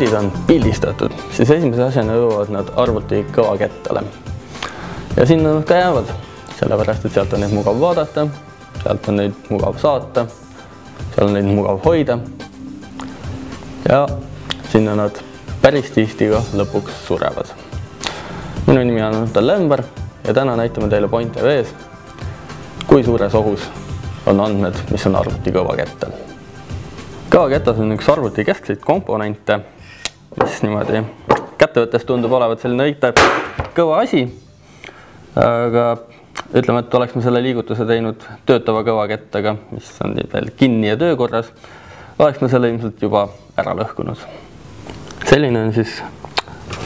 pildid on pildistatud, siis esimese asjana jõuavad nad arvuti kõvakettale. Ja sinna nad ka jäävad, sellepärast et sealt on neid mugav vaadata, sealt on neid mugav saata, seal on neid mugav hoida ja sinna nad päris tihti ka lõpuks surevad. Minu nimi on Anton Lember ja täna näitame teile Point TV-s, kui suures ohus on andmed, mis on arvuti kõvakettel. Kõvaketas on üks arvuti keskseid komponente, mis niimoodi kätte võttes tundub olevat selline õige kõva asi, aga ütleme, et oleks me selle liigutuse teinud töötava kõvakettaga, mis on veel kinni ja töökorras, oleks me selle ilmselt juba ära lõhkunud. Selline on siis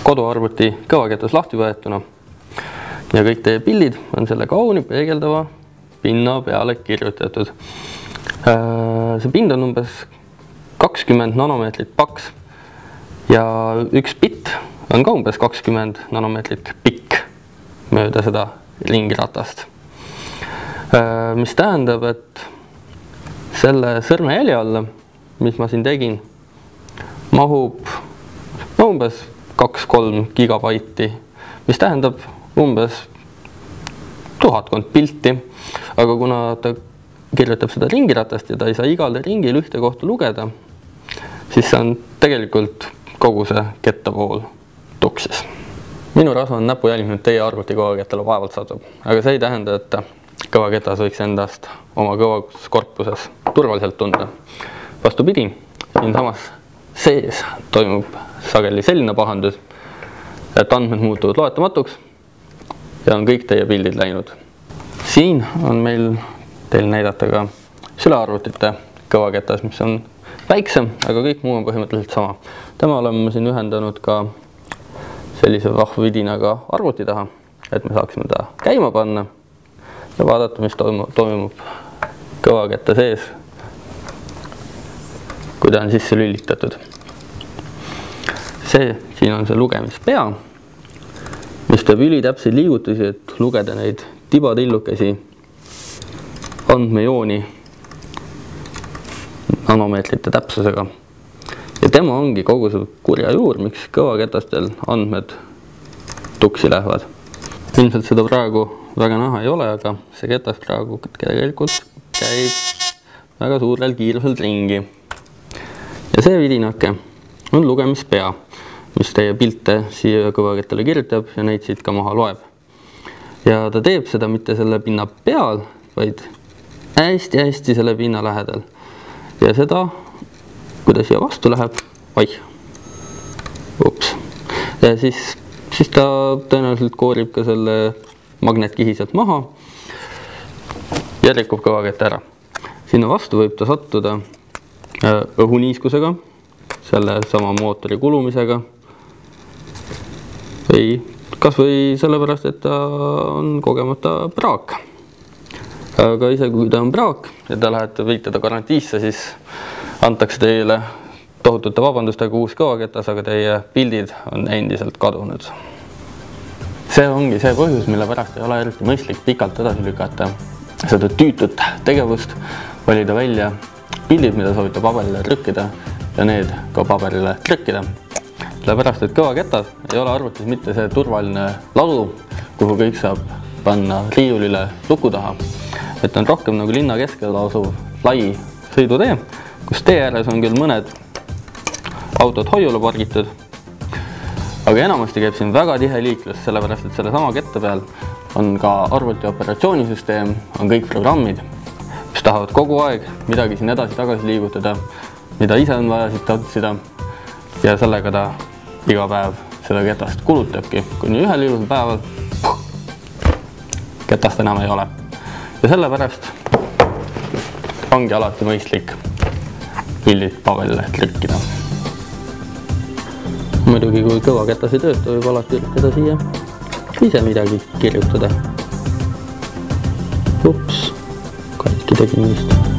koduarvuti kõvaketas lahti võetuna ja kõik teie pildid on selle kauni peegeldava pinna peale kirjutatud. See pind on umbes 20 nanomeetrit paks ja üks bitt on ka umbes 20 nanomeetrit pikk mööda seda ringiratast. Mis tähendab, et selle sõrmejälje alla, mis ma siin tegin, mahub umbes 2-3 gigabaiti, mis tähendab umbes 1000 pilti, aga kuna ta kirjutab seda ringiratast ja ta ei saa igale ringil ühte kohta lugeda, siis see on tegelikult kogu see kettavool tuksis. Minu rasva on näpujälg nüüd teie arvuti kõvakettale vaevalt satub, aga see ei tähenda, et kõvaketas võiks endast oma kõvakorpuses turvaliselt tunda. Vastupidi, siin samas sees toimub sageli selline pahandus, et andmed muutuvad loetamatuks ja on kõik teie pildid läinud. Siin on meil teil näidata ka sülearvutite kõvaketas, mis on väiksem, aga kõik muu on põhimõtteliselt sama. Tema oleme siin ühendanud ka sellise vahvidinaga arvuti taha, et me saaksime ta käima panna ja vaadata, mis toimub kõvaketta sees, kui ta on sisse lülitatud. Siin on see lugemispea, mis teeb ülitäpseid liigutusi, et lugeda neid tibatillukesi andmejooni nanomeetrite täpsusega. Ja tema ongi kogu see kurja juur, miks kõvaketastel andmed tuksi lähevad. Ilmselt seda praegu väga näha ei ole, aga see ketas praegu tegelikult käib väga suurel kiirusel ringi. Ja see vidinake on lugemispea, mis teie pilte siia kõvakettale kirjutab ja neid siit ka maha loeb. Ja ta teeb seda mitte selle pinna peal, vaid hästi selle pinna lähedal. Ja seda, kui ta siia vastu läheb, ja siis ta tõenäoliselt koorib ka selle magnetkihi sealt maha ja rikub kõvakette ära. Sinna vastu võib ta sattuda õhuniiskusega, selle sama mootori kulumisega või kas või sellepärast, et ta on kogemata praak. Aga ise kui ta on praak ja ta võite ta garantiisse, siis antakse teile tohutute vabandustega uus kõvaketas, aga teie pildid on endiselt kadunud. See ongi see põhjus, mille pärast ei ole eriti mõistlik pikalt edasi lükata seda tüütut tegevust, valida välja pildid, mida soovite paberile trükkida ja need ka paberile trükkida. Sellepärast, et kõvaketas ei ole arvutis mitte see turvaline ladu, kuhu kõik saab panna riiulile luku taha, et on rohkem nagu linna keskel asuv lai sõidutee, kus tee ääres on küll mõned autod hoiule pargitud, aga enamasti käib siin väga tihe liiklus, sellepärast, et selle sama kette peal on ka arvuti operatsioonisüsteem, on kõik programmid, mis tahavad kogu aeg midagi siin edasi-tagasi liigutada, mida ise on vaja siit otsida ja sellega ta iga päev seda ketast kulutabki, kuni ühel ilusal päeval ketast enam ei ole. Ja sellepärast ongi alati mõistlik pildid paberile trükkida. Muidugi, kui kõvaketas ei tööta, võib alati üritada siia ise midagi kirjutada. Katki tegin just.